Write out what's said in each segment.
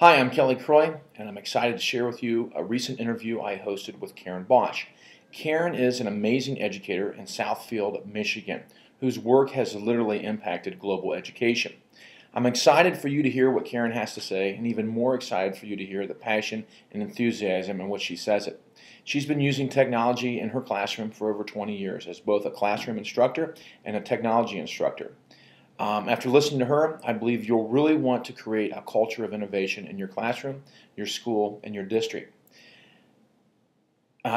Hi, I'm Kelly Croy, and I'm excited to share with you a recent interview I hosted with Karen Bosch. Karen is an amazing educator in Southfield, Michigan, whose work has literally impacted global education. I'm excited for you to hear what Karen has to say, and even more excited for you to hear the passion and enthusiasm in which she says it. She's been using technology in her classroom for over 20 years as both a classroom instructor and a technology instructor. After listening to her, I believe you'll really want to create a culture of innovation in your classroom, your school, and your district.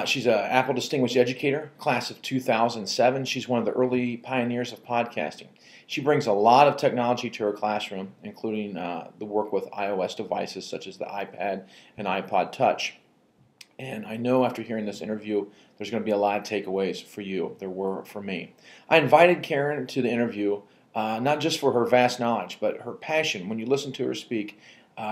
She's an Apple Distinguished Educator Class of 2007. She's one of the early pioneers of podcasting. She brings a lot of technology to her classroom, including the work with iOS devices such as the iPad and iPod Touch. And I know after hearing this interview, there's going to be a lot of takeaways for you. There were for me. I invited Karen to the interview not just for her vast knowledge, but her passion. When you listen to her speak,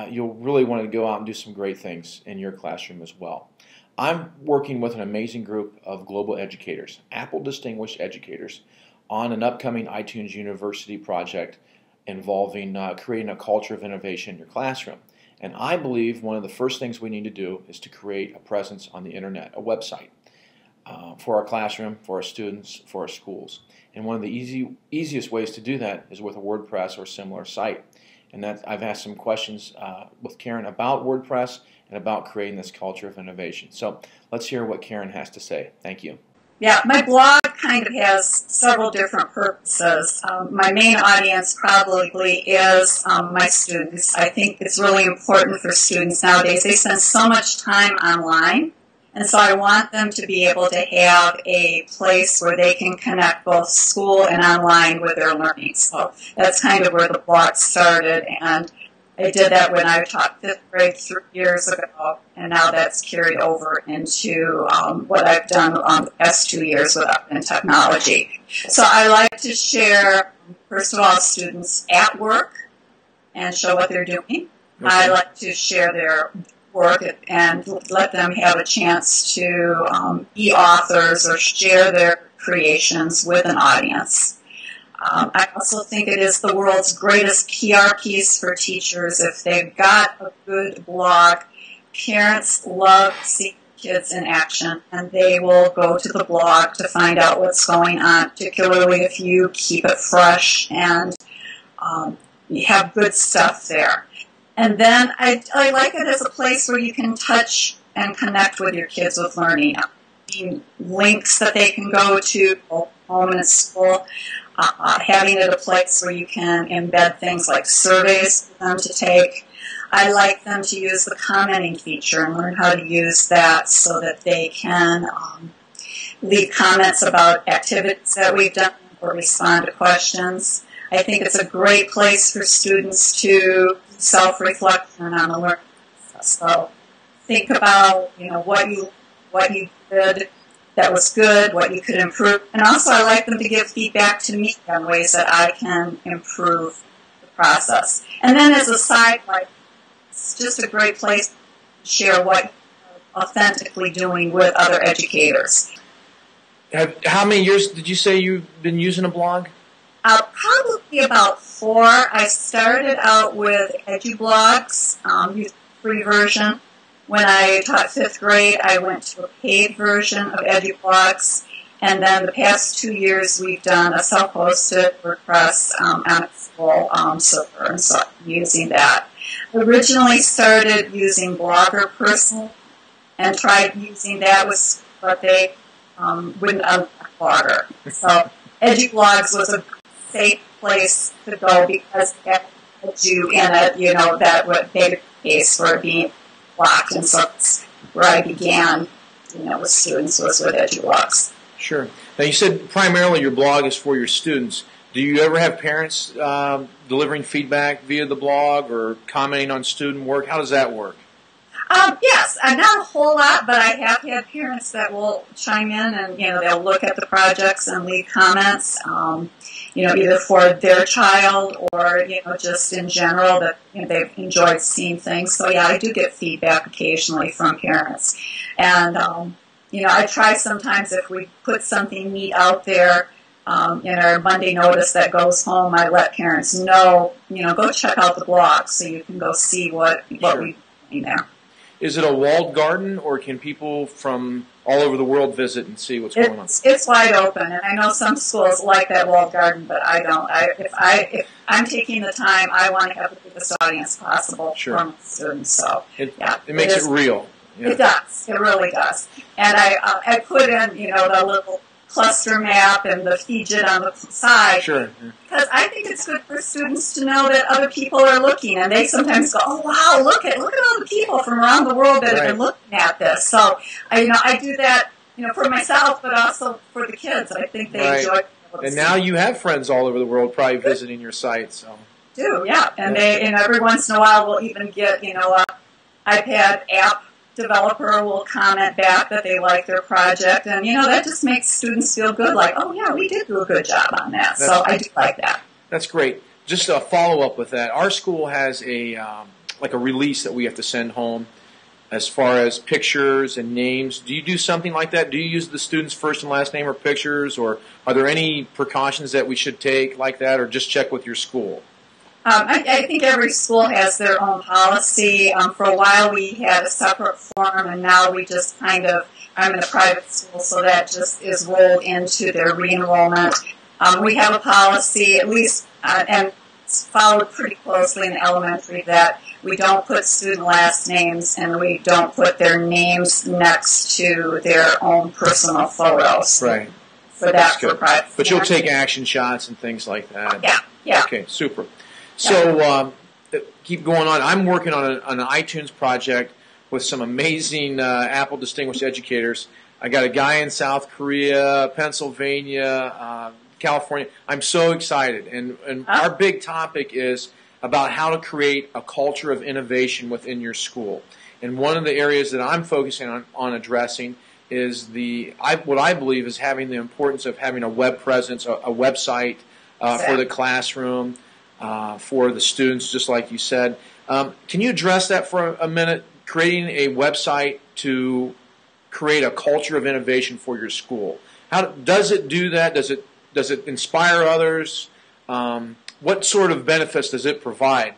you'll really want to go out and do some great things in your classroom as well. I'm working with an amazing group of global educators, Apple Distinguished Educators, on an upcoming iTunes University project involving creating a culture of innovation in your classroom. And I believe one of the first things we need to do is to create a presence on the internet, a website, for our classroom, for our students, for our schools. And one of the easiest ways to do that is with a WordPress or similar site. And I've asked some questions with Karen about WordPress and about creating this culture of innovation. So let's hear what Karen has to say. Thank you. Yeah, my blog kind of has several different purposes. My main audience probably is my students. I think it's really important for students nowadays. They spend so much time online, and so I want them to be able to have a place where they can connect both school and online with their learning. So that's kind of where the blog started, and I did that when I taught 5th grade 3 years ago, and now that's carried over into what I've done the past 2 years with in technology. So I like to share, first of all, students at work and show what they're doing. Okay. I like to share their work and let them have a chance to be authors or share their creations with an audience. I also think it is the world's greatest PR piece for teachers if they've got a good blog. Parents love seeing kids in action, and they will go to the blog to find out what's going on, particularly if you keep it fresh and you have good stuff there. And then I like it as a place where you can touch and connect with your kids with learning. Links that they can go to, both home and at school. Having it a place where you can embed things like surveys for them to take. I like them to use the commenting feature and learn how to use that so that they can leave comments about activities that we've done or respond to questions. I think it's a great place for students to self-reflection on the learning process. So think about what you did that was good, what you could improve. And also I like them to give feedback to me on ways that I can improve the process. And then as a sidelight, it's just a great place to share what you're authentically doing with other educators. How many years did you say you've been using a blog? Probably about 4. I started out with EduBlogs, using the free version. When I taught 5th grade, I went to a paid version of EduBlogs, and then the past 2 years we've done a self-hosted WordPress on a school server, and so I'm using that. Originally started using Blogger personally, and tried using that with, but they wouldn't unlock Blogger. So EduBlogs was a safe place to go because it had you in it, that would be the case for it being blocked, and so that's where I began, with students, was with EduBlogs. Sure. Now you said primarily your blog is for your students. Do you ever have parents delivering feedback via the blog or commenting on student work? How does that work? Yes, not a whole lot, but I have had parents that will chime in and, they'll look at the projects and leave comments, either for their child or, just in general that they've enjoyed seeing things. So, yeah, I do get feedback occasionally from parents. And, I try sometimes if we put something neat out there in our Monday notice that goes home, I let parents know, go check out the blog so you can go see what Sure. we're doing there. Is it a walled garden, or can people from all over the world visit and see what's going on? It's wide open, and I know some schools like that walled garden, but I don't. If I'm taking the time, I want to have the biggest audience possible Sure. for my students. So It makes it real. Yeah. It does. It really does. And I put in, the little cluster map and the feed on the side. Sure. Because I think it's good for students to know that other people are looking, and they sometimes go, "Oh wow, look at all the people from around the world that have been looking at this." So I do that, for myself, but also for the kids. I think they enjoy. And now you have friends all over the world probably visiting your site. So. Yeah, and every once in a while we'll even get a iPad app developer will comment back that they like their project, and that just makes students feel good, like, oh yeah, we did do a good job on that. So I do like that. That's great. Just a follow up with that, our school has a release that we have to send home as far as pictures and names. Do you do something like that? Do you use the student's first and last name or pictures, or are there any precautions that we should take like that, or just check with your school? I think every school has their own policy. For a while we had a separate form, and now we just I'm in a private school, so that just is rolled into their re-enrollment. We have a policy, at least, and it's followed pretty closely in elementary, that we don't put student last names and we don't put their names next to their own personal photos. Right. For that, for private. But you'll take action shots and things like that. Yeah. Okay, super. So keep going on. I'm working on an iTunes project with some amazing Apple Distinguished Educators. I got a guy in South Korea, Pennsylvania, California. I'm so excited. And our big topic is about how to create a culture of innovation within your school. And one of the areas that I'm focusing on addressing is what I believe is having the importance of having a web presence, a website for the classroom, for the students, just like you said. Can you address that for a minute? Creating a website to create a culture of innovation for your school. How does it do that? Does it inspire others? What sort of benefits does it provide?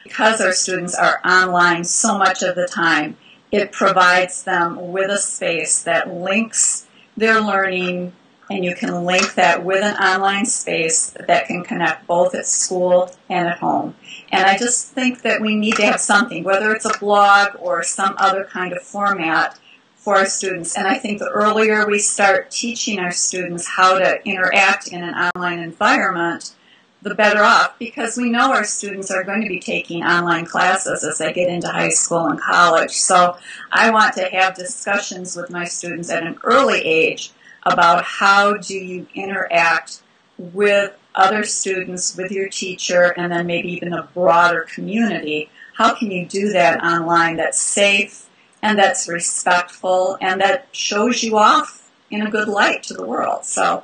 Because our students are online so much of the time, it provides them with a space that links their learning, and you can link that with an online space that can connect both at school and at home. And I just think that we need to have something, whether it's a blog or some other kind of format for our students. And I think the earlier we start teaching our students how to interact in an online environment, the better off, because we know our students are going to be taking online classes as they get into high school and college. So I want to have discussions with my students at an early age about how do you interact with other students, with your teacher, and then maybe even a broader community. How can you do that online that's safe and that's respectful and that shows you off in a good light to the world? So,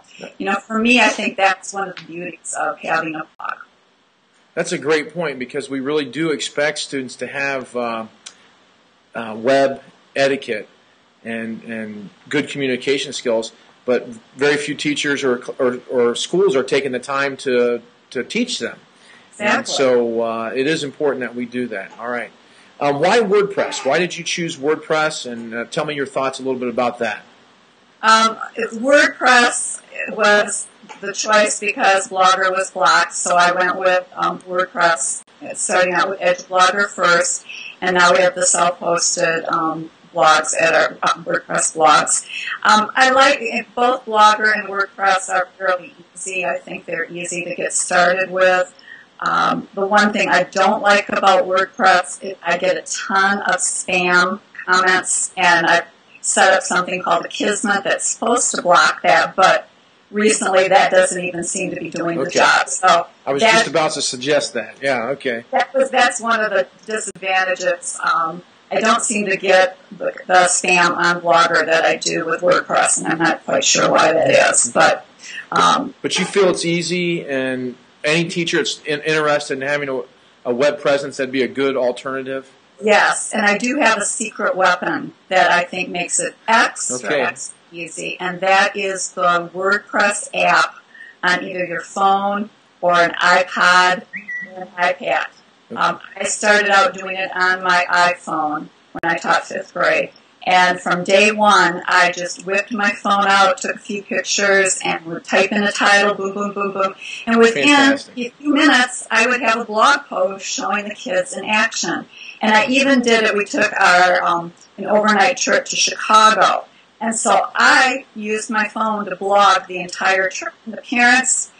for me, I think that's one of the beauties of having a blog. That's a great point, because we really do expect students to have web etiquette and good communication skills, but very few teachers or schools are taking the time to teach them. Exactly. And so it is important that we do that. All right. Why WordPress? Why did you choose WordPress? And tell me your thoughts a little bit about that. WordPress was the choice because Blogger was blocked, so I went with WordPress, starting out with EduBlogger first, and now we have the self-hosted blogs at our WordPress blogs. I like both Blogger and WordPress are fairly easy. I think they're easy to get started with. The one thing I don't like about WordPress, I get a ton of spam comments, and I've set up something called a Kismet that's supposed to block that, but recently that doesn't even seem to be doing the job. So I was just about to suggest that. Yeah, okay. That's one of the disadvantages. I don't seem to get the spam on Blogger that I do with WordPress, and I'm not quite sure why that is. But you feel it's easy, and any teacher that's interested in having a web presence, that'd be a good alternative? Yes, and I do have a secret weapon that I think makes it extra easy, and that is the WordPress app on either your phone or an iPod or an iPad. I started out doing it on my iPhone when I taught 5th grade. And from day one, I just whipped my phone out, took a few pictures, and would type in a title, boom, boom, boom, boom. And within a few minutes, I would have a blog post showing the kids in action. And I even did it. We took our an overnight trip to Chicago. And so I used my phone to blog the entire trip. And the parents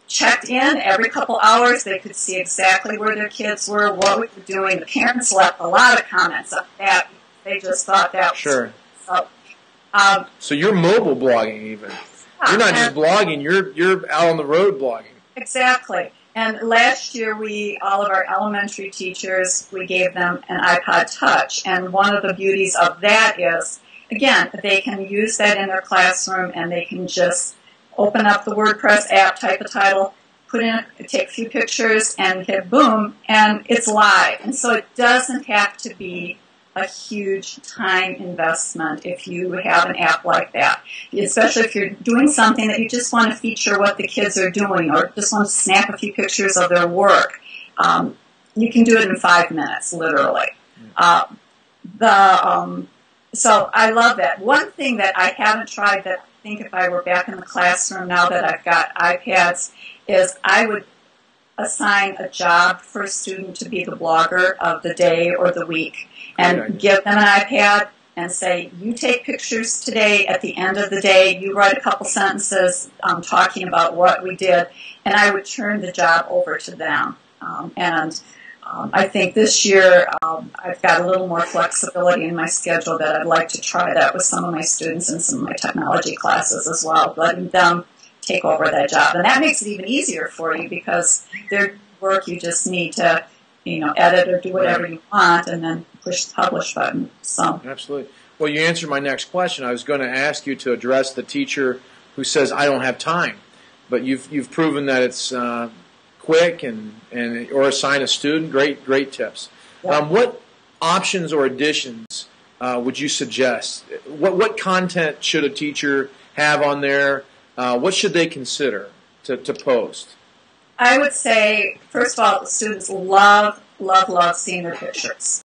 checked in every couple hours. They could see exactly where their kids were, what we were doing. The parents left a lot of comments on that. They just thought that was sure. So you're mobile blogging even. You're not just blogging, you're out on the road blogging. Exactly. And last year all of our elementary teachers, we gave them an iPod Touch. And one of the beauties of that is, again, they can use that in their classroom and they can just open up the WordPress app, type a title, take a few pictures and hit boom, and it's live. And so it doesn't have to be a huge time investment if you have an app like that, especially if you're doing something that you just want to feature what the kids are doing or just want to snap a few pictures of their work. You can do it in 5 minutes, literally. So I love that. One thing that I haven't tried that I think if I were back in the classroom now that I've got iPads is I would assign a job for a student to be the blogger of the day or the week and give them an iPad and say, you take pictures today. At the end of the day, you write a couple sentences talking about what we did, and I would turn the job over to them. I think this year I've got a little more flexibility in my schedule that I'd like to try that with some of my students in some of my technology classes as well, letting them take over that job. And that makes it even easier for you because their work you just need to, edit or do whatever you want and then push the publish button. So absolutely. Well, you answered my next question. I was going to ask you to address the teacher who says, I don't have time. But you've proven that it's quick or assign a student. Great tips. Yeah. What options or additions would you suggest? What content should a teacher have on there? What should they consider to post? I would say, first of all, students love seeing their pictures.